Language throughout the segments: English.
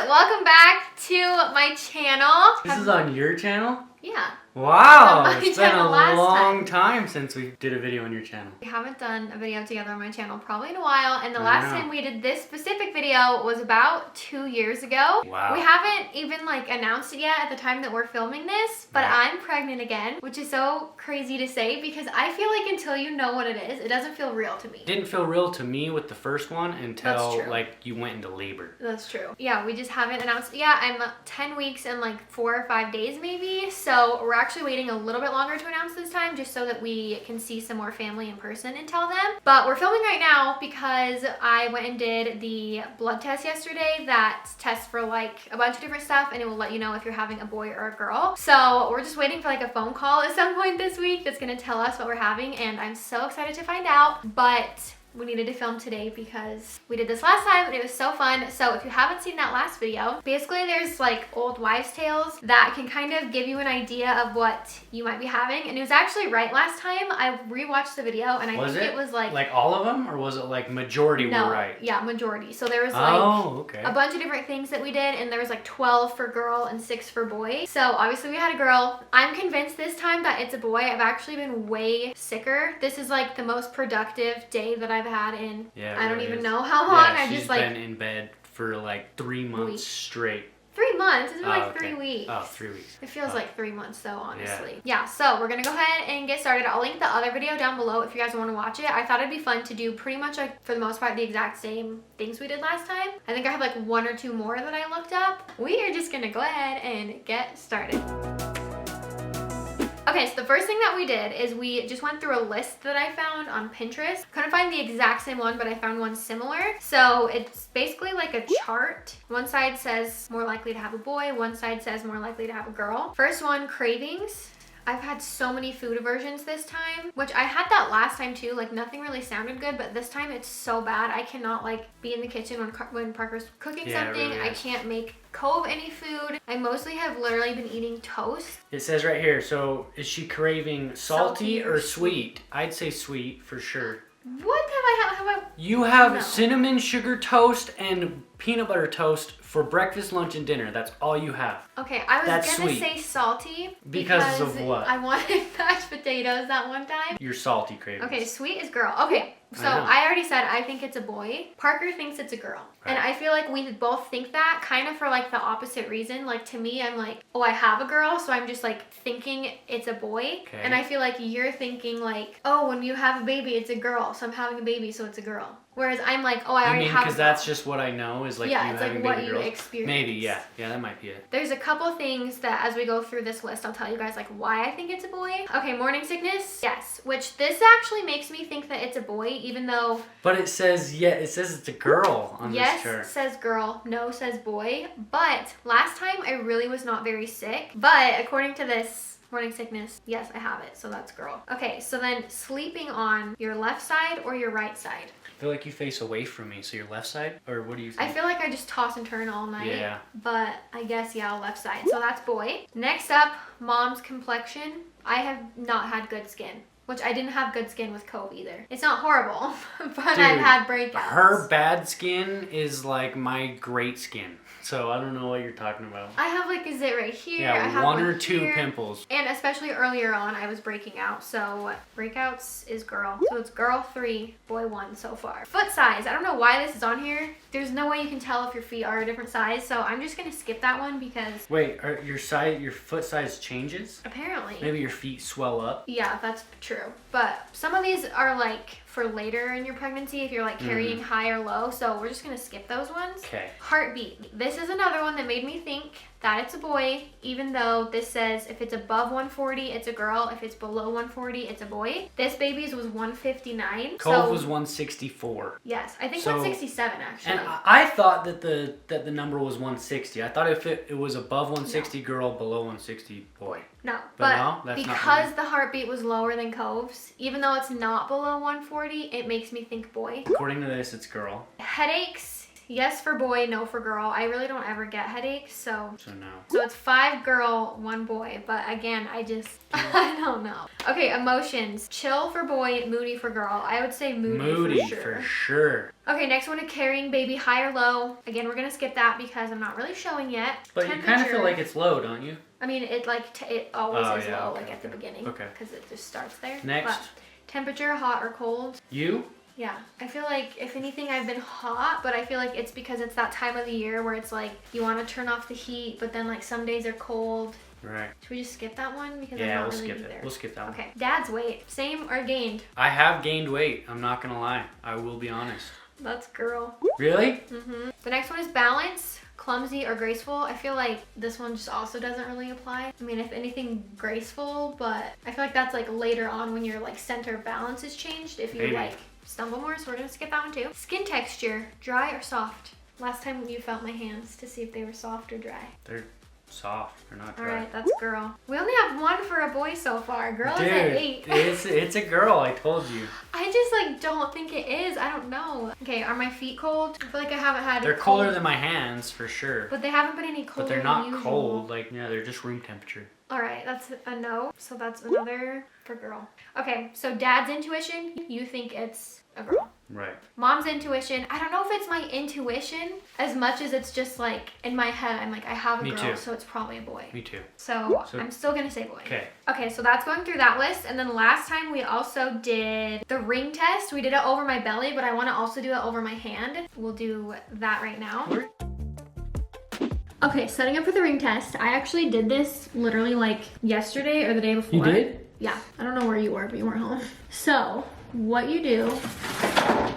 welcome back to my channel. This is on your channel? Yeah. Wow, it's been a long time since we did a video on your channel. We haven't done a video together on my channel probably in a while, and the last time we did this specific video was about 2 years ago. Wow. We haven't even announced it yet at the time that we're filming this, but I'm pregnant again, which is so crazy to say because I feel like until you know what it is, it doesn't feel real to me. It didn't feel real to me with the first one until you went into labor. That's true. Yeah, we just haven't announced it yet. I'm 10 weeks and 4 or 5 days maybe, so we're actually waiting a little bit longer to announce this time just so that we can see some more family in person and tell them. But we're filming right now because I went and did the blood test yesterday that tests for a bunch of different stuff, and it will let you know if you're having a boy or a girl. So we're just waiting for a phone call at some point this week that's gonna tell us what we're having, and I'm so excited to find out. But we needed to film today because we did this last time and it was so fun. So if you haven't seen that last video, basically there's old wives' tales that can kind of give you an idea of what you might be having. And it was actually right last time. I rewatched the video and I think it was like all of them, or was it majority were right? Yeah, majority. So there was a bunch of different things that we did, and there was 12 for girl and 6 for boy. So obviously we had a girl. I'm convinced this time that it's a boy. I've actually been way sicker. This is the most productive day that I've had in I don't even know how long. Yeah, she's been in bed for 3 months straight. 3 months? It's been 3 weeks. Oh, 3 weeks. It feels like 3 months though, honestly. Yeah, so we're gonna go ahead and get started. I'll link the other video down below if you guys want to watch it. I thought it'd be fun to do pretty much for the most part the exact same things we did last time. I think I have 1 or 2 more that I looked up. We are just gonna go ahead and get started. Okay, so the first thing that we did is we just went through a list that I found on Pinterest. Couldn't find the exact same one, but I found one similar. So it's basically like a chart. One side says more likely to have a boy, one side says more likely to have a girl. First one, cravings. I've had so many food aversions this time, which I had that last time too. Nothing really sounded good, but this time it's so bad. I cannot be in the kitchen when Parker's cooking something. Really, I can't make Cove any food. I mostly have literally been eating toast. It says right here, so is she craving salty or sweet? I'd say sweet for sure. What have I? You have cinnamon sugar toast and peanut butter toast for breakfast, lunch, and dinner. That's all you have. Okay, I was gonna say salty because of what? I wanted mashed potatoes that one time. Your salty cravings. Okay, sweet is girl. Okay, so I already said I think it's a boy. Parker thinks it's a girl. Right. And I feel like we both think that kind of for the opposite reason. To me, I'm oh, I have a girl, so I'm just thinking it's a boy. Okay. And I feel like you're thinking oh, when you have a baby, it's a girl, so I'm having a baby, so it's a girl. Whereas I'm oh, I already have a girl. Because that's just what I know is you having what baby you girls. Experience. Maybe, yeah, that might be it. There's a couple things that as we go through this list, I'll tell you guys why I think it's a boy. Okay, morning sickness, yes. Which this actually makes me think that it's a boy, even though. But it says it's a girl on this chart. Yes, says girl. No, says boy. But last time I really was not very sick. But according to this. Morning sickness, yes, I have it, so that's girl. Okay, so then sleeping on your left side or your right side? I feel like you face away from me, so your left side? Or what do you think? I feel like I just toss and turn all night. Yeah. But I guess, left side. So that's boy. Next up, mom's complexion. I have not had good skin. Which I didn't have good skin with Cove either. It's not horrible, but Dude, I've had breakouts. Her bad skin is my great skin. So I don't know what you're talking about. I have a zit right here. Yeah, I have 1 or 2 pimples. And especially earlier on, I was breaking out. So breakouts is girl. So it's girl 3, boy 1 so far. Foot size. I don't know why this is on here. There's no way you can tell if your feet are a different size. So I'm just going to skip that one because... Wait, your foot size changes? Apparently. Maybe your feet swell up? Yeah, that's true. But some of these are for later in your pregnancy if you're carrying high or low. So we're just going to skip those ones. Okay. Heartbeat. This is another one that made me think that it's a boy, even though this says if it's above 140, it's a girl. If it's below 140, it's a boy. This baby's was 159. Cove was 164. Yes, I think 167 actually. And I thought that the number was 160. I thought if it was above 160 girl, below 160 boy. No, but no, that's because the heartbeat was lower than Cove's, even though it's not below 140, it makes me think boy. According to this, it's girl. Headaches. Yes for boy, no for girl. I really don't ever get headaches, so no. So it's 5 girl, 1 boy. But again, I don't know. Okay, emotions. Chill for boy, moody for girl. I would say moody for sure. Okay, next one is carrying baby, high or low. Again, we're gonna skip that because I'm not really showing yet. But you kind of feel like it's low, don't you? I mean, it always is low, okay, like at the beginning. Okay. Because it just starts there. Next. But temperature, hot or cold. You? Yeah, I feel like if anything I've been hot, but I feel like it's because it's that time of the year where it's like you want to turn off the heat, but then like some days are cold. Right. Should we just skip that one? Because yeah, I'm not we'll really skip either. it. We'll skip that one. Okay, dad's weight, same or gained? I have gained weight. I'm not gonna lie. I will be honest. That's girl. Really? Mm-hmm. The next one is balance, clumsy or graceful. I feel like this one just also doesn't really apply. I mean, if anything, graceful, but I feel like that's like later on when your like center of balance is changed. If you Maybe. like stumble more, so we're gonna skip that one too. Skin texture, dry or soft? Last time you felt my hands to see if they were soft or dry. They're soft. They're not dry. All right, that's girl. We only have 1 for a boy so far. Girl Dude, is at 8. it's a girl. I told you. I just like don't think it is. I don't know. Okay, are my feet cold? I feel like I haven't had. They're colder than my hands for sure. But they haven't been any colder. But they're than not usual. cold. Like, yeah, they're just room temperature. All right, that's a no. So that's another for girl. Okay, so dad's intuition, you think it's a girl. Right. Mom's intuition, I don't know if it's my intuition as much as it's just like in my head, I'm like, I have a Me girl, too. so it's probably a boy. Me too. So I'm still gonna say boy. Okay. Okay, so that's going through that list. And then last time we also did the ring test. We did it over my belly, but I wanna also do it over my hand. We'll do that right now. Okay, setting up for the ring test. I actually did this literally like yesterday or the day before. You did? Yeah. I don't know where you were, but you weren't home. So, what you do...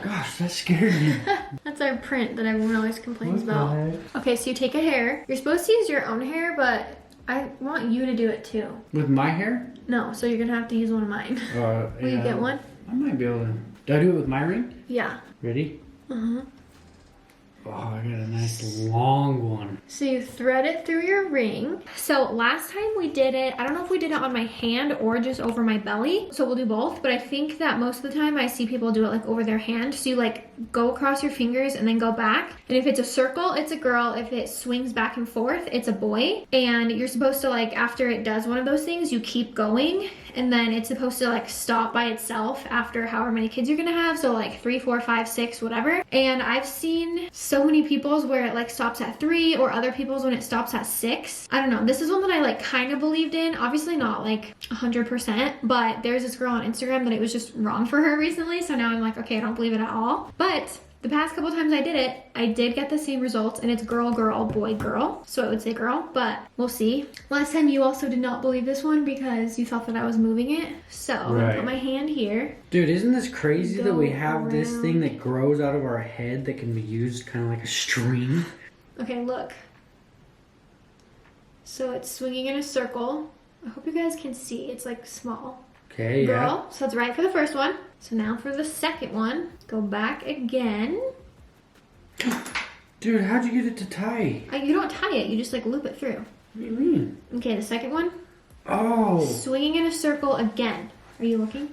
Gosh, that scared me. That's our print that everyone always complains What about. the heck? Okay, so you take a hair. You're supposed to use your own hair, but I want you to do it too. With my hair? No, so you're gonna have to use one of mine. Will you get one? I might be able to. Do I do it with my ring? Yeah. Ready? Uh-huh. Oh, I got a nice long one. So you thread it through your ring. So last time we did it, I don't know if we did it on my hand or just over my belly. So we'll do both, but I think that most of the time I see people do it like over their hand. So you like go across your fingers and then go back. And if it's a circle, it's a girl. If it swings back and forth, it's a boy. And you're supposed to like, after it does one of those things, you keep going. And then it's supposed to like stop by itself after however many kids you're gonna have. So like 3, 4, 5, 6, whatever. And I've seen so many people's where it like stops at 3 or other people's when it stops at 6. I don't know. This is one that I like kind of believed in. Obviously not like 100%, but there's this girl on Instagram that it was just wrong for her recently. So now I'm like, okay, I don't believe it at all. But the past couple times I did it, I did get the same results, and it's girl, girl, boy, girl. So I would say girl, but we'll see. Last time you also did not believe this one because you thought that I was moving it. So I'm gonna put my hand here. Dude, isn't this crazy that we have this around. thing that grows out of our head that can be used kind of like a string? Okay, look. So it's swinging in a circle. I hope you guys can see. It's like small. Okay, Girl. So that's right for the first one. So now for the second one, go back again. Dude, how'd you get it to tie? You don't tie it, you just like loop it through. What do you mean? Okay, the second one. Oh. Swinging in a circle again. Are you looking?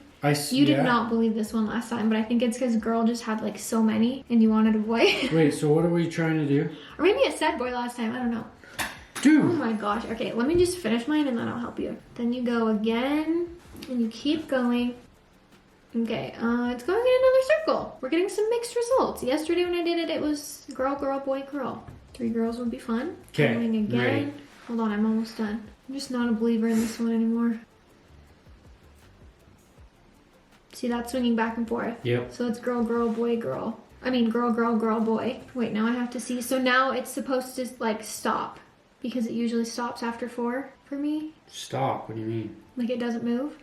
You did not believe this one last time, but I think it's because girl just had like so many and you wanted a boy. Wait, so what are we trying to do? Or maybe it said boy last time, I don't know. Dude. Oh my gosh. Okay, let me just finish mine and then I'll help you. Then you go again and you keep going. Okay, it's going in another circle. We're getting some mixed results. Yesterday when I did it, it was girl, girl, boy, girl. 3 girls would be fun. Okay, Going again. ready. Hold on, I'm almost done. I'm just not a believer in this one anymore. See that swinging back and forth? Yep. So it's girl, girl, boy, girl. I mean girl, girl, girl, boy. Wait, now I have to see. So now it's supposed to like stop because it usually stops after 4 for me. Stop, what do you mean? Like it doesn't move.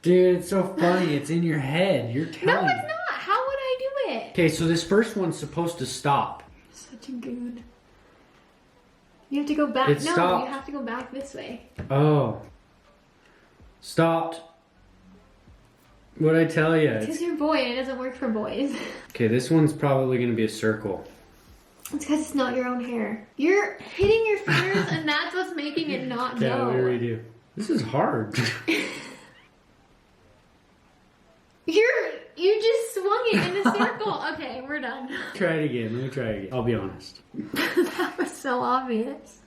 Dude, it's so funny. It's in your head. You're telling No, me. it's not. How would I do it? Okay, so this first one's supposed to stop. Such a goon. You have to go back. It no, stopped. you have to go back this way. Oh. Stopped. What'd I tell you? Because you're a boy and it doesn't work for boys. Okay, this one's probably going to be a circle. It's because it's not your own hair. You're hitting your fingers and that's what's making it not Yeah, go. we redo. This is hard. You just swung in a circle. Okay, we're done. Try it again. Let me try it again. I'll be honest. That was so obvious.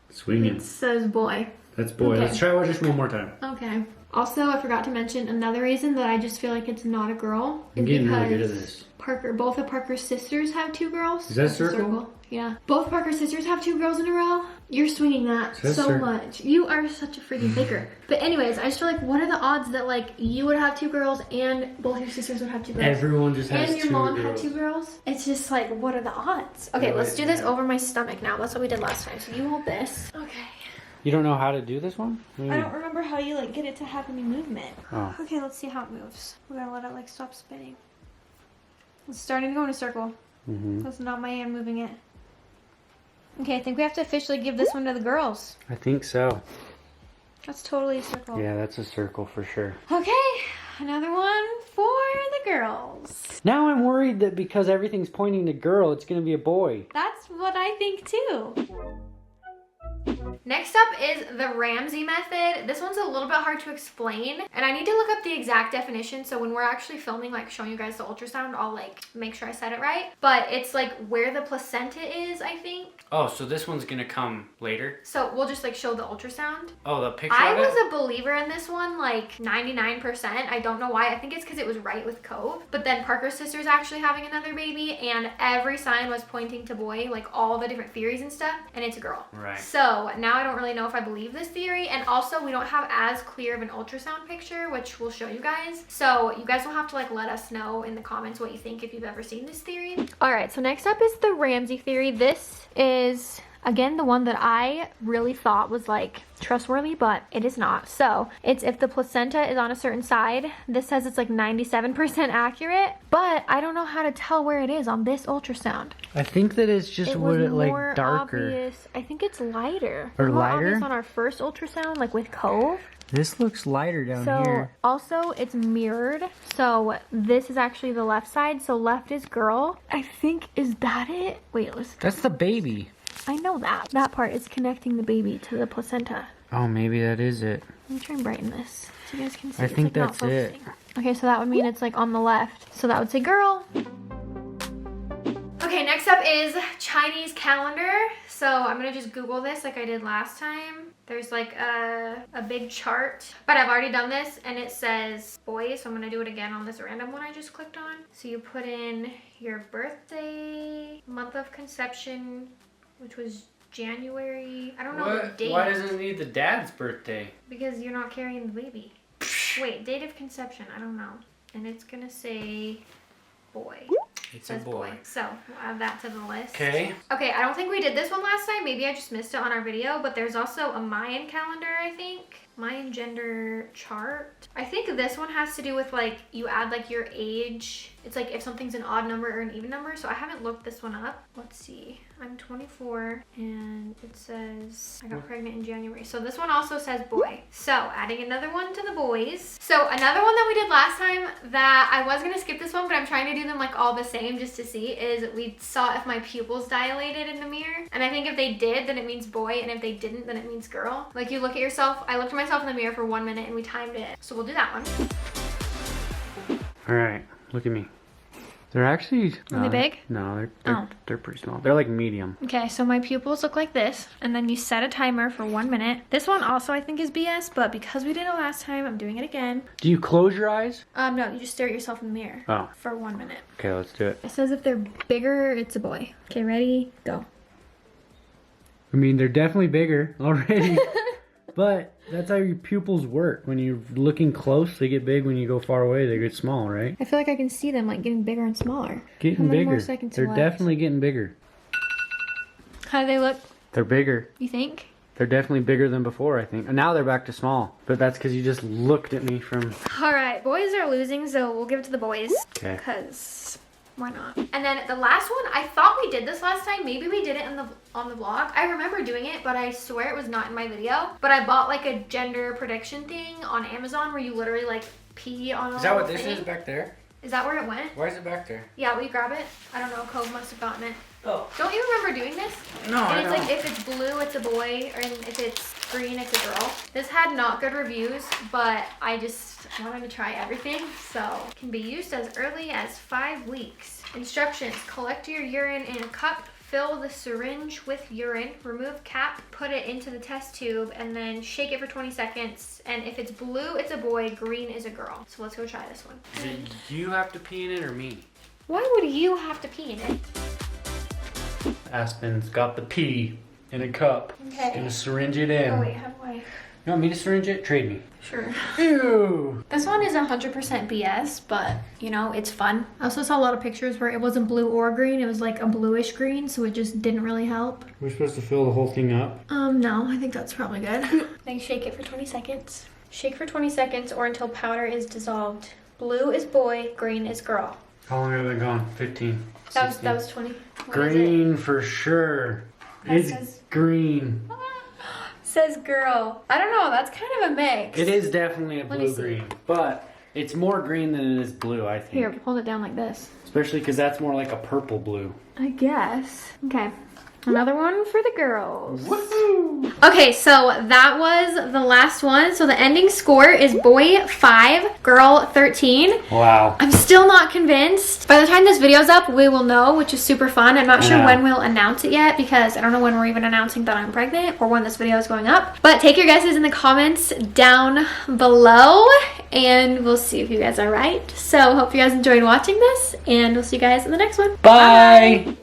Swinging. It says boy. That's boy. Okay. Let's try it just one more time. Okay. Also, I forgot to mention another reason that I just feel like it's not a girl I'm is getting really because good at this. both of Parker's sisters have 2 girls. Is that That's a circle? Yeah. Both Parker's sisters have 2 girls in a row. You're swinging that That's so circle. much. You are such a freaking faker. But anyways, I just feel like what are the odds that like you would have 2 girls and both your sisters would have 2 girls? Everyone just has and your 2 mom girls. had 2 girls? It's just like, what are the odds? Okay, Yeah, let's do this yeah. over my stomach now. That's what we did last time. So you hold this. Okay. You don't know how to do this one? I don't remember how you like get it to have any movement. Oh. Okay, let's see how it moves. We gotta let it like stop spinning. It's starting to go in a circle. That's not my hand moving it. Okay, I think we have to officially give this one to the girls. I think so. That's totally a circle. Yeah, that's a circle for sure. Okay, another one for the girls. Now I'm worried that because everything's pointing to girl, it's going to be a boy. That's what I think too. Next up is the Ramsey method. This one's a little bit hard to explain, and I need to look up the exact definition, so when we're actually filming, like showing you guys the ultrasound, I'll like make sure I said it right. But it's like where the placenta is, I think. Oh, so this one's going to come later? So we'll just like show the ultrasound. Oh, the picture I of was it? a believer in this one, like 99%. I don't know why. I think it's because it was right with Cove. But then Parker's sister's actually having another baby, and every sign was pointing to boy, like all the different theories and stuff, and it's a girl. Right. So now I don't really know if I believe this theory, and also we don't have as clear of an ultrasound picture, which we'll show you guys. So you guys will have to like let us know in the comments what you think if you've ever seen this theory. All right, so next up is the Ramsey theory. This is again the one that I really thought was like trustworthy, but it is not. So it's if the placenta is on a certain side. This says it's like 97% accurate, but I don't know how to tell where it is on this ultrasound. I think that it's just It was like more darker. obvious. I think it's lighter. Or More lighter? obvious on our first ultrasound, like with Cove. This looks lighter down So here. also it's mirrored. So this is actually the left side. So left is girl. I think, is that it? Wait, let's. That's the baby. I know that. That part is connecting the baby to the placenta. Oh, maybe that is it. Let me try and brighten this so you guys can see. I It's, think like, not that's it. focusing. Okay, so that would mean it's like on the left. So that would say girl. Okay, next up is Chinese calendar. So I'm gonna just Google this like I did last time. There's like a big chart, but I've already done this and it says boy, so I'm gonna do it again on this random one I just clicked on. So you put in your birthday, month of conception, which was January. I don't know the date. Why doesn't it need the dad's birthday? Because you're not carrying the baby. Wait, date of conception, I don't know. And it's gonna say boy. It's Says a boy. So we'll add that to the list. Okay. Okay, I don't think we did this one last time. Maybe I just missed it on our video, but there's also a Mayan calendar, I think. Mayan gender chart. I think this one has to do with like, you add like your age. It's like if something's an odd number or an even number. So I haven't looked this one up. Let's see. I'm 24 and it says I got pregnant in January. So this one also says boy. So adding another one to the boys. So another one that we did last time that I was gonna skip this one, but I'm trying to do them like all the same just to see, is we saw if my pupils dilated in the mirror. And I think if they did, then it means boy. And if they didn't, then it means girl. Like you look at yourself, I looked at myself in the mirror for 1 minute and we timed it. So we'll do that one. All right, look at me. They're actually... Are they big? No, Oh. they're pretty small. They're like medium. Okay, so my pupils look like this, and then you set a timer for 1 minute. This one also I think is BS, but because we did it last time, I'm doing it again. Do you close your eyes? No, you just stare at yourself in the mirror Oh. for 1 minute. Okay, let's do it. It says if they're bigger, it's a boy. Okay, ready? Go. I mean, they're definitely bigger already. But that's how your pupils work. When you're looking close, they get big. When you go far away, they get small, right? I feel like I can see them like getting bigger and smaller. Getting How many bigger. more seconds They're left? definitely getting bigger. How do they look, They're bigger. you think? They're definitely bigger than before, I think. And now they're back to small. But that's because you just looked at me from... All right, boys are losing, so we'll give it to the boys. Okay. Because why not? And then the last one, I thought we did this last time. Maybe we did it on the vlog. I remember doing it, but I swear it was not in my video. But I bought like a gender prediction thing on Amazon where you literally like pee on a Is that what little this thing. is back there? Is that where it went? Why is it back there? Yeah, will you grab it? I don't know. Cove must have gotten it. Oh. Don't you remember doing this? No, I And it's don't. like if it's blue, it's a boy, or if it's green, it's a girl. This had not good reviews, but I wanted to try everything, so it can be used as early as 5 weeks. Instructions: collect your urine in a cup, fill the syringe with urine, remove cap, put it into the test tube, and then shake it for 20 seconds. And if it's blue, it's a boy, green is a girl. So let's go try this one. Do you have to pee in it or me? Why would you have to pee in it? Aspen's got the pee in a cup. Okay. Gonna syringe it in. Oh wait, how do I? You want me to syringe it? Trade me. Sure. Ew. This one is 100% BS, but you know, it's fun. I also saw a lot of pictures where it wasn't blue or green. It was like a bluish green, so it just didn't really help. We're supposed to fill the whole thing up? No, I think that's probably good. Then shake it for 20 seconds. Shake for 20 seconds or until powder is dissolved. Blue is boy, green is girl. How long have they gone? 15. That was 20. What Green for sure. That It's says- green. Says girl. I don't know, that's kind of a mix. It is definitely a Let me see. blue-green, but it's more green than it is blue, I think. Here, hold it down like this. Especially because that's more like a purple blue. I guess. Okay. Another one for the girls. Woohoo! Okay, so that was the last one. So the ending score is boy 5, girl 13. Wow. I'm still not convinced. By the time this video's up, we will know, which is super fun. I'm not sure Yeah. when we'll announce it yet because I don't know when we're even announcing that I'm pregnant or when this video is going up. But take your guesses in the comments down below and we'll see if you guys are right. So hope you guys enjoyed watching this and we'll see you guys in the next one. Bye.